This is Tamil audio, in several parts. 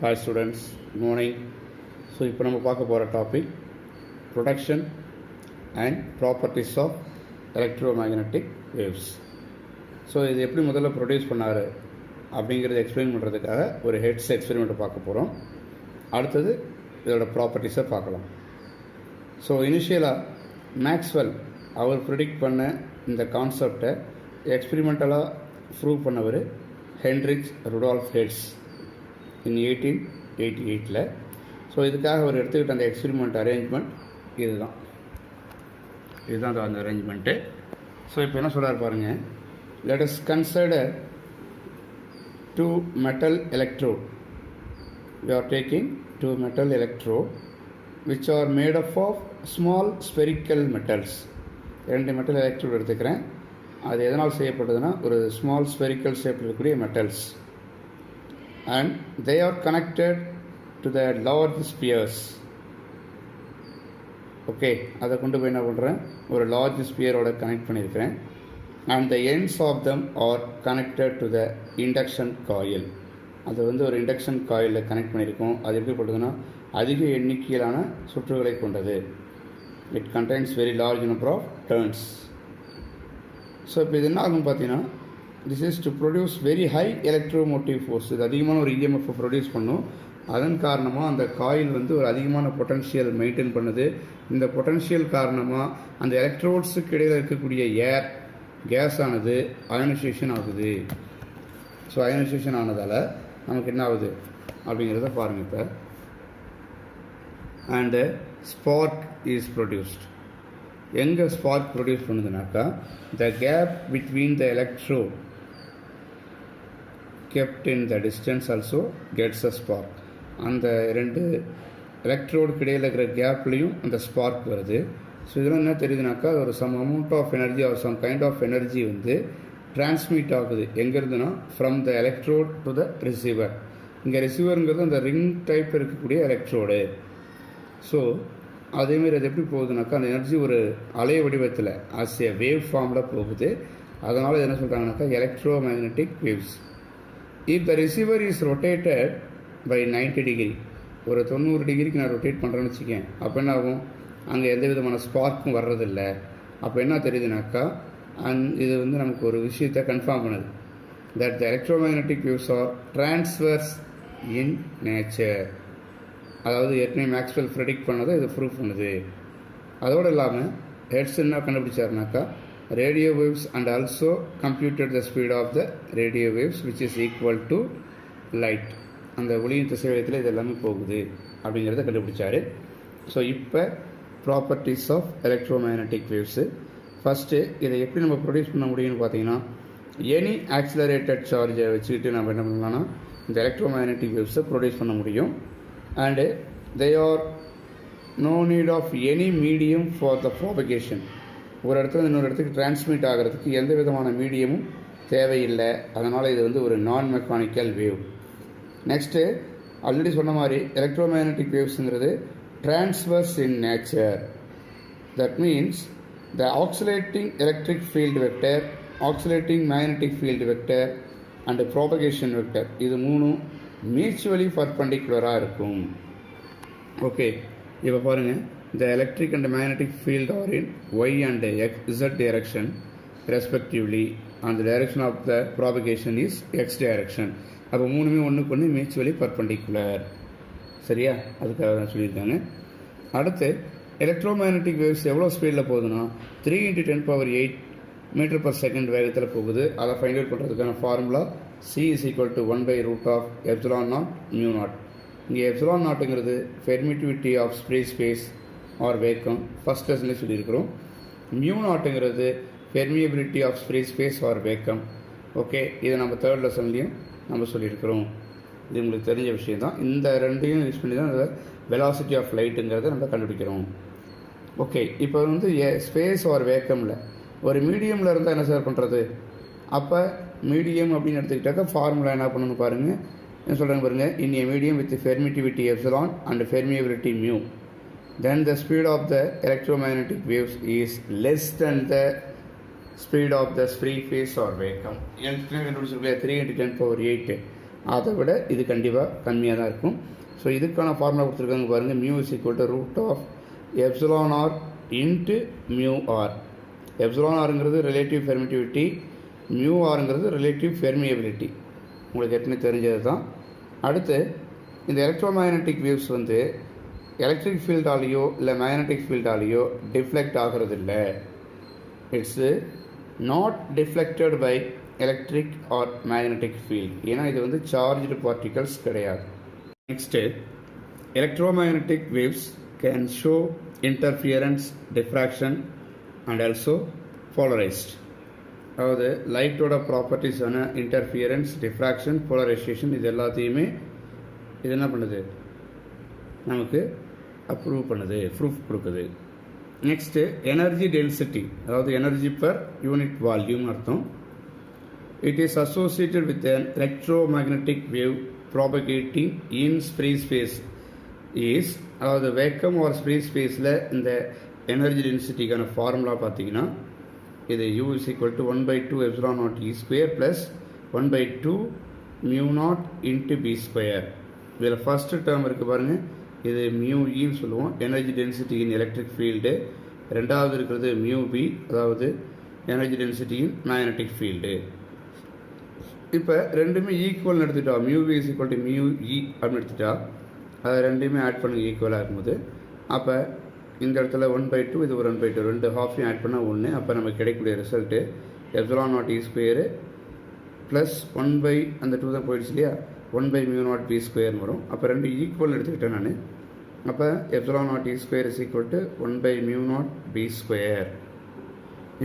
Hi students, good morning. So இப்போ நம்ம பார்க்க போகிற topic production and properties of electromagnetic waves. So இது எப்படி முதல்ல ப்ரொடியூஸ் பண்ணார் அப்படிங்கிறத எக்ஸ்பிளைன் பண்ணுறதுக்காக ஒரு ஹெட்ஸ் எக்ஸ்பெரிமெண்ட்டை பார்க்க போகிறோம். அடுத்தது இதோட ப்ராப்பர்ட்டிஸை பார்க்கலாம். ஸோ இனிஷியலாக மேக்ஸ்வெல் அவர் ப்ரிடிக்ட் பண்ண இந்த கான்செப்டை எக்ஸ்பெரிமெண்டலாக ப்ரூவ் பண்ணவர் Heinrich Rudolph hertz in 1888. So இதுக்காக அவர் எடுத்துக்கிட்ட அந்த எக்ஸ்பெரிமெண்ட் அரேஞ்ச்மெண்ட் இதுதான் அந்த அரேஞ்ச்மெண்ட்டு. ஸோ இப்போ என்ன சொல்கிறார் பாருங்கள், let us consider two metal electrode. We are taking two metal electrode which are made up of small spherical metals. ரெண்டு மெட்டல் எலக்ட்ரோடு எடுத்துக்கிறேன். அது எதனால் செய்யப்பட்டதுன்னா ஒரு ஸ்மால் ஸ்பெரிக்கல் ஷேப்பில் இருக்கக்கூடிய metals, and they are connected to the large spheres. Okay, அதை கொண்டு போய் என்ன பண்ணுறேன், ஒரு லார்ஜ் ஸ்பியரோட கனெக்ட் பண்ணியிருக்கிறேன். and the ends of them are connected to the induction coil. அது வந்து ஒரு இண்டக்ஷன் காயிலில் கனெக்ட் பண்ணியிருக்கோம். அது எப்படிப்பட்டதுன்னா அதிக எண்ணிக்கையிலான சுற்றுகளை கொண்டது. It contains very large number of turns. So இப்போ இது என்ன ஆகும் பார்த்தீங்கன்னா, this is to produce very high electromotive force. இது அதிகமான ஒரு இஎம்எஃப் ப்ரொடியூஸ் பண்ணும். அதன் காரணமாக அந்த காயில் வந்து ஒரு அதிகமான பொட்டன்ஷியல் மெயின்டைன் பண்ணுது. இந்த பொட்டன்ஷியல் காரணமாக அந்த எலக்ட்ரோட்ஸுக்கு இடையில் இருக்கக்கூடிய ஏர் கேஸ் ஆனது அயனைசேஷன் ஆகுது. ஸோ அயனைசேஷன் ஆனதால் நமக்கு என்ன ஆகுது அப்படிங்கிறத பாருங்கள். இப்போ அண்டு ஸ்பார்க் இஸ் ப்ரொடியூஸ்ட். எங்கே ஸ்பார்க் ப்ரொடியூஸ் பண்ணுதுனாக்கா, the gap between the electrode kept in the distance also gets a spark. அந்த ரெண்டு எலக்ட்ரோடுக்கு இடையில் இருக்கிற கேப்லேயும் அந்த ஸ்பார்க் வருது. ஸோ இதெல்லாம் என்ன தெரியுதுனாக்கா, ஒரு some amount of energy or some kind of energy வந்து டிரான்ஸ்மிட் ஆகுது. எங்கேருந்துன்னா from the electrode to the receiver. இங்கே ரிசீவருங்கிறது அந்த ரிங் டைப் இருக்கக்கூடிய எலக்ட்ரோடு. ஸோ அதேமாரி அது எப்படி போகுதுனாக்கா, அந்த எனர்ஜி ஒரு அலை வடிவத்தில் ஆஸ் ஏ வேவ் ஃபார்மில் போகுது. அதனால் இது என்ன சொல்கிறாங்கனாக்கா electro magnetic waves. If the receiver is rotated by 90 degree, ஒரு 90 டிகிரிக்கு நான் ரொட்டேட் பண்ணுறேன்னு வச்சுக்கேன், அப்போ என்ன ஆகும், அங்கே எந்த விதமான ஸ்பார்க்கும் வர்றதில்லை. அப்போ என்ன தெரியுதுனாக்கா, இது வந்து நமக்கு ஒரு விஷயத்தை கன்ஃபார்ம் பண்ணுது, that the electro magnetic waves are transverse in nature. அதாவது ஏற்கனவே மேக்ஸ்வெல் ப்ரெடிக்ட் பண்ணதை இது ப்ரூவ் பண்ணுது. அதோடு இல்லாமல் ஹெர்ட்ஸ் என்ன கண்டுபிடிச்சாருனாக்கா, radio waves and also computed the speed of the radio waves which is equal to light. அந்த ஒளியின் திசைவேகத்தில் இது எல்லாமே போகுது அப்படிங்கிறத கண்டுபிடிச்சார். ஸோ இப்போ properties of electro magnetic waves. First இதை எப்படி நம்ம ப்ரொடியூஸ் பண்ண முடியும்னு பார்த்தீங்கன்னா, எனி ஆக்சிலரேட்டட் சார்ஜை வச்சுக்கிட்டு நம்ம என்ன பண்ணலாம்னா இந்த எலக்ட்ரோ மேக்னெட்டிக் வேவ்ஸை ப்ரொடியூஸ் பண்ண முடியும். And they are no need of any medium for the propagation. ஒரு இடத்துல இன்னொரு இடத்துக்கு டிரான்ஸ்மிட் ஆகிறதுக்கு எந்த விதமான மீடியமும் தேவையில்லை. அதனால் இது வந்து ஒரு நான் மெக்கானிக்கல் வேவ். நெக்ஸ்ட்டு ஆல்ரெடி சொன்ன மாதிரி எலக்ட்ரோ மேக்னெட்டிக் வேவ்ஸுங்கிறது transverse in nature. That means the oscillating electric field vector, oscillating magnetic field vector and propagation vector, இது மூணும் மியூச்சுவலி பர்பெண்டிகுலராக இருக்கும். ஓகே, இப்போ பாருங்கள், the electric and magnetic field are in y and z direction respectively, and the direction of the propagation is x direction. அப்போ மூணுமே ஒன்றுக்கு ஒன்று மியூச்சுவலி பர்பெண்டிகுலர். சரியா, அதுக்காக தான் சொல்லியிருக்காங்க. அடுத்து எலக்ட்ரோ மேக்னெட்டிக் வேவ்ஸ் எவ்வளோ ஸ்பீடில் போகுதுன்னா 3 × 10⁸ மீட்டர் பர் செகண்ட் வேகத்தில் போகுது. அதை ஃபைண்ட் அவுட் பண்ணுறதுக்கான formula c is equal to 1/√ε0 μ0. இங்கே ε0ங்கிறது permittivity of free space or vacuum, first லெசன்லேயே சொல்லியிருக்கிறோம். μ0ங்கிறது permeability of free space or vacuum. Okay, இதை நம்ம தேர்ட் லெசன்லேயும் நம்ம சொல்லியிருக்கிறோம். இது உங்களுக்கு தெரிஞ்ச விஷயம் தான். இந்த ரெண்டையும் யூஸ் பண்ணி தான் வெலாசிட்டி ஆஃப் லைட்டுங்கிறத நம்ம கண்டுபிடிக்கிறோம். ஓகே, இப்போ வந்து ஸ்பேஸ் ஆர் வேக்கமில் ஒரு மீடியமில் இருந்தால் என்ன சார் பண்ணுறது? அப்போ மீடியம் அப்படின்னு எடுத்துக்கிட்டாக்கா ஃபார்முலா என்ன பண்ணணும் பாருங்கள், என்ன சொல்கிறாங்க பாருங்கள், in a medium with permittivity epsilon and permeability mu, then the speed of the electromagnetic waves is less than the speed of the free phase or vacuum. 3 × 10⁸. அதை விட இது கண்டிப்பாக கம்மியாக தான் இருக்கும். ஸோ இதுக்கான ஃபார்முலா கொடுத்துருக்காங்க பாருங்கள். Mu is equal to root of epsilon r into mu r. Epsilon ஆருங்கிறது ரிலேட்டிவ் பெர்மிட்டிவிட்டி, மியூ ஆருங்கிறது ரிலேட்டிவ் பெர்மியபிலிட்டி. உங்களுக்கு ஏற்கனவே தெரிஞ்சது தான். அடுத்து இந்த எலக்ட்ரோமேக்னட்டிக் வேவ்ஸ் வந்து எலக்ட்ரிக் ஃபீல்டாலேயோ இல்லை மேக்னட்டிக் ஃபீல்டாலேயோ டிஃப்ளெக்ட் ஆகிறது இல்லை. It's not deflected by electric or magnetic field. ஏன்னா இது வந்து சார்ஜ்டு பார்ட்டிகல்ஸ் கிடையாது. Next electromagnetic waves can show interference, diffraction and also polarised. அதாவது லைட்டோட ப்ராப்பர்ட்டிஸான இன்டர்ஃபியரன்ஸ், டிஃப்ராக்ஷன், போலரைசேஷன் இது எல்லாத்தையுமே இது என்ன பண்ணுது, நமக்கு ப்ரூஃப் கொடுக்குது. நெக்ஸ்ட்டு எனர்ஜி டென்சிட்டி, அதாவது எனர்ஜி பர் யூனிட் வால்யூம் அர்த்தம். It is associated with an electromagnetic wave propagating in free space is, அதாவது வேக்கம் ஆர் ஃப்ரீ ஸ்பேஸில் இந்த எனர்ஜி டென்சிட்டிக்கான ஃபார்முலா பார்த்தீங்கன்னா இது u is equal to 1/2 epsilon naught e square plus 1/2 mu naught into b square. இதில் ஃபஸ்ட்டு டேர்ம் இருக்குது பாருங்கள், இது மியூ ஈன்னு சொல்லுவோம், energy density in electric field. ரெண்டாவது இருக்கிறது மியூ பி, அதாவது energy density in magnetic field. இப்போ ரெண்டுமே ஈக்குவல்னு எடுத்துட்டா, mu b is equal to mu e அப்படின்னு எடுத்துட்டா, அதை ரெண்டுமே ஆட் பண்ணி ஈக்குவலாக இருக்கும்போது அப்போ இந்த இடத்துல 1/2, இது ஒரு 1/2, ரெண்டு ஹாஃபையும் ஆட் பண்ணால் 1. அப்போ நமக்கு கிடைக்கக்கூடிய ரிசல்ட்டு எப்சிலான் நாட் இ ஸ்கொயரு ப்ளஸ் 1 அந்த 2 தான் போயிடுச்சு இல்லையா, 1/mu naught b ஸ்கொயர்னு வரும். அப்போ ரெண்டு ஈக்குவல் எடுத்துக்கிட்டேன் நான். அப்போ epsilon naught e square is equal to 1/mu naught b square.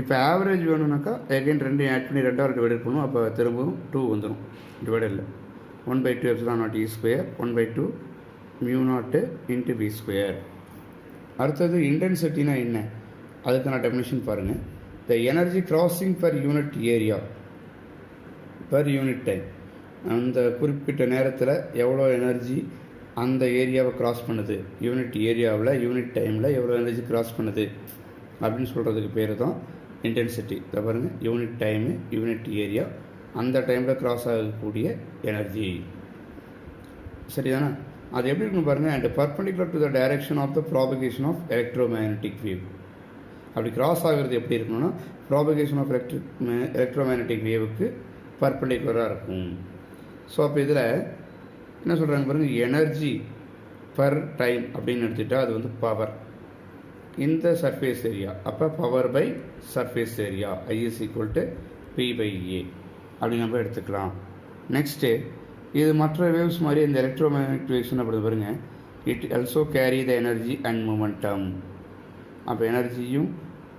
இப்போ ஆவரேஜ் வேணும்னாக்கா எகைன் ரெண்டையும் ஆட் பண்ணி ரெண்டாவது டிவைடட் பண்ணுவோம். அப்போ திரும்பவும் 2 வந்துடும் டிவைடரில். 1/2 epsilon naught e square 1/2 mu naught into b square. அடுத்தது இன்டென்சிட்டினா என்ன, அதுக்கான டெஃபினிஷன் பாருங்கள். The energy crossing per unit area per unit time. அந்த குறிப்பிட்ட நேரத்தில் எவ்வளோ எனர்ஜி அந்த ஏரியாவை கிராஸ் பண்ணுது, யூனிட் ஏரியாவில் யூனிட் டைமில் எவ்வளோ எனர்ஜி கிராஸ் பண்ணுது அப்படின்னு சொல்கிறதுக்கு பேர் தான் இன்டென்சிட்டி. இதை பாருங்கள், யூனிட் டைமு, யூனிட் ஏரியா, அந்த டைமில் கிராஸ் ஆகக்கூடிய எனர்ஜி. சரிதானே? அது எப்படி இருக்குன்னு பாருங்கள். And perpendicular to the direction of the propagation of electromagnetic wave. அப்படி கிராஸ் ஆகிறது எப்படி இருக்கணும்னா ப்ராபகேஷன் ஆஃப் எலக்ட்ரோமேக்னட்டிக் வேவுக்கு பர்பண்டிகுலராக இருக்கும். ஸோ அப்போ இதில் என்ன சொல்கிறாங்க பாருங்கள், எனர்ஜி பர் டைம் அப்படின்னு எடுத்துகிட்டா அது வந்து பவர் இந்த சர்ஃபேஸ் ஏரியா. அப்போ power by surface area I is equal to P/A அப்படி நம்ம எடுத்துக்கலாம். நெக்ஸ்ட்டு இது மற்ற வேவ்ஸ் மாதிரி இந்த எலக்ட்ரோமேக்னட்டிக் வேவ்ஸ் அப்படி பாருங்க, it also carry the energy and momentum. அப்போ எனர்ஜியும்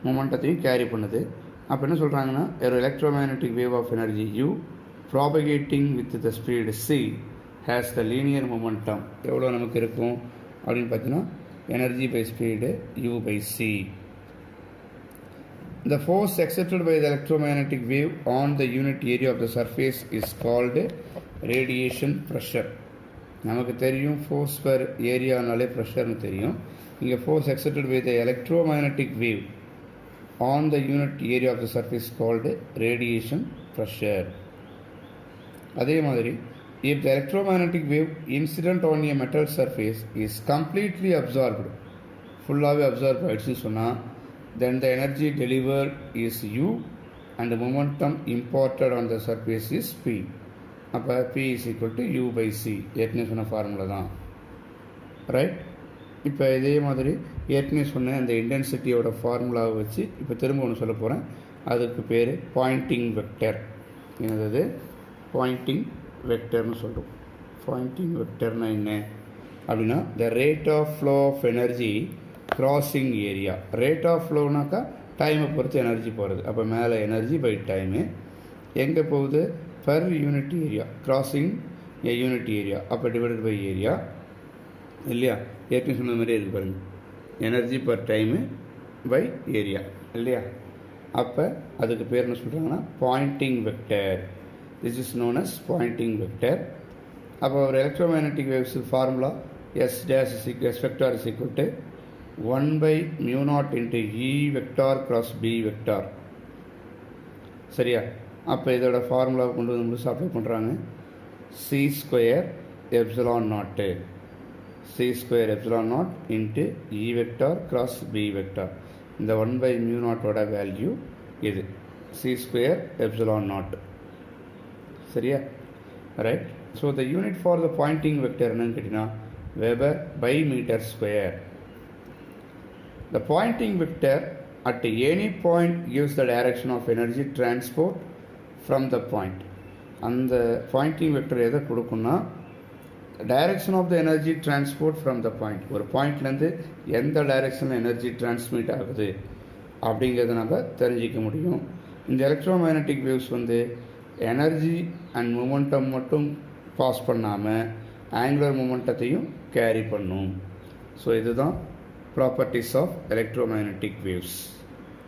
மொமெண்டத்தையும் கேரி பண்ணுது. அப்போ என்ன சொல்கிறாங்கன்னா, ஒரு electromagnetic wave of energy U propagating with the speed c has the linear momentum. எவ்வளோ நமக்கு இருக்கும் அப்படின்னு பார்த்தீங்கன்னா energy by speed u/c. The force exerted by the electromagnetic wave on the unit area of the surface is called radiation pressure. நமக்கு தெரியும் ஃபோர்ஸ் பர் ஏரியானாலே ப்ரெஷர்னு தெரியும். இங்கே force exerted by the electromagnetic wave on the unit area of the surface called radiation pressure. அதே மாதிரி if the electromagnetic wave incident on a metal surface is completely absorbed, ஃபுல்லாகவே அப்சார்ப் ஆகிடுச்சுன்னு சொன்னால், then the energy delivered is u and the momentum imparted on the surface is p. அப்போ p is equal to u/c. ஏற்கனவே சொன்ன ஃபார்முலா தான், ரைட்? இப்போ இதே மாதிரி ஏற்கனவே சொன்ன அந்த இன்டென்சிட்டியோட ஃபார்முலாவை வச்சு இப்போ திரும்ப ஒன்று சொல்ல போகிறேன். அதுக்கு பேர் பாயிண்டிங் வெக்டர். என்னது? பாயிண்டிங் வெக்டர்னு சொல்கிறோம். பாயிண்டிங் வெக்டர்னா என்ன அப்படின்னா, the rate of flow of energy crossing area. Rate of ஃப்ளோனாக்கா டைமை பொறுத்து எனர்ஜி போகிறது. அப்போ மேலே எனர்ஜி பை டைமு எங்கே போகுது, per unit area, crossing a unit area, அப்போ டிவைடட் பை ஏரியா இல்லையா? ஏற்கனவே சொன்ன மாதிரியே இருக்குது பாருங்கள், energy per time by area இல்லையா? அப்போ அதுக்கு பேர் என்ன சொல்கிறாங்கன்னா Poynting vector. This is known as pointing vector. அப்போ ஒரு electromagnetic waves formula S vector is equal to 1/mu naught into E vector cross B vector. சரியா? அப்போ இதோட ஃபார்முலா கொண்டு வந்து முழுசாக அப்ளை பண்ணுறாங்க. C square epsilon naught, c square epsilon naught into E vector cross B vector. இந்த 1/μ0ஓட வேல்யூ இது சி ஸ்கொயர் எப்சிலான் நாட். சரியா? Right. So the unit for the Poynting vector என்னன்னு கேட்டிங்கன்னா weber by metre square. The pointing vector at any point gives the direction of energy transport from the point. அந்த பாயிண்டிங் வெக்டர் எதை கொடுக்குன்னா direction of the energy transport from the point. ஒரு பாயிண்ட்லேருந்து எந்த டைரக்ஷனில் எனர்ஜி டிரான்ஸ்மிட் ஆகுது அப்படிங்கிறத நம்ம தெரிஞ்சிக்க முடியும். இந்த electromagnetic waves energy and momentum மட்டும் பாஸ் பண்ணாமல் ஆங்குலர் மொமெண்டத்தையும் கேரி பண்ணும். ஸோ இதுதான் properties of electromagnetic waves.